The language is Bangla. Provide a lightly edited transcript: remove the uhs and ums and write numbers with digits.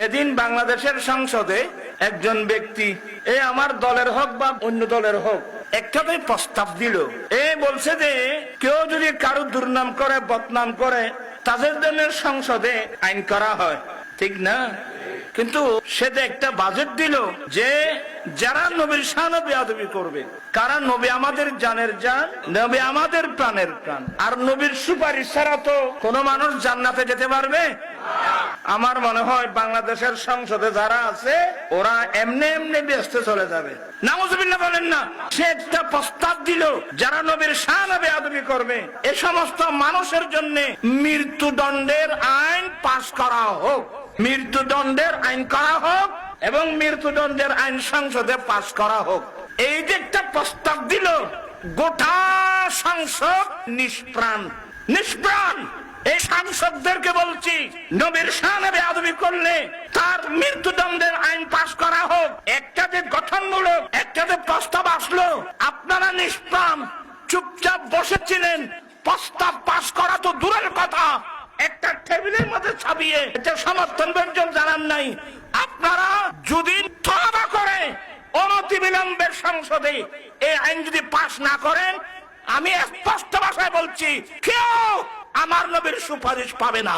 এদিন বাংলাদেশের সংসদে একজন ব্যক্তি আমার দলের হোক বা অন্য দলের হোক একটাই প্রস্তাব দিল। বলছে যে কেউ যদি কারো দুর্নাম করে বদনাম করে তাদের জন্য সংসদে আইন করা হয়, ঠিক না? কিন্তু সে একটা বাজেট দিল যে যারা নবীর শানে বেয়াদবি করবে, কারণ নবী আমাদের জানের জান, নবী আমাদের প্রাণের প্রাণ, আর নবীর সুপারিশ ছাড়া তো কোনো মানুষ জান্নাতে যেতে পারবে? আমার মনে হয় বাংলাদেশের সংসদে যারা আছে ওরা এমনি এমনি ব্যস্ত চলে যাবে। নাউজুবিল্লাহ বলেন না। সে একটা প্রস্তাব দিল যারা নবীর শানে বেয়াদবি করবে এ সমস্ত মানুষের জন্য মৃত্যুদণ্ডের আইন পাশ করা হোক, মৃত্যুদণ্ডের আইন করা হোক এবং মৃত্যুদণ্ডের আইন সংসদে পাশ করা হোক। এই যে একটা প্রস্তাব দিল, গোটা সংসদ নিষ্প্রাণ নিষ্প্রাণ। এই সাংসদদেরকে বলছি, নবীর শানে বেয়াদবি করলে তার মৃত্যুদণ্ডের আইন পাশ করা হোক। একটা যে গঠনমূলক একটা যে প্রস্তাব আসলো, আপনারা নিষ্প্রাণ চুপচাপ বসেছিলেন। প্রস্তাব পাশ করা তো দূরের কথা, একটা টেবিলের মধ্যে ছাপিয়ে এটা সমর্থন পর্যন্ত জানান নাই। আপনারা যদি তওবা করে অনতিবিলম্বে সংসদে এই আইন যদি পাশ না করেন, আমি স্পষ্ট ভাষায় বলছি কেউ আমার নবীর সুপারিশ পাবে না।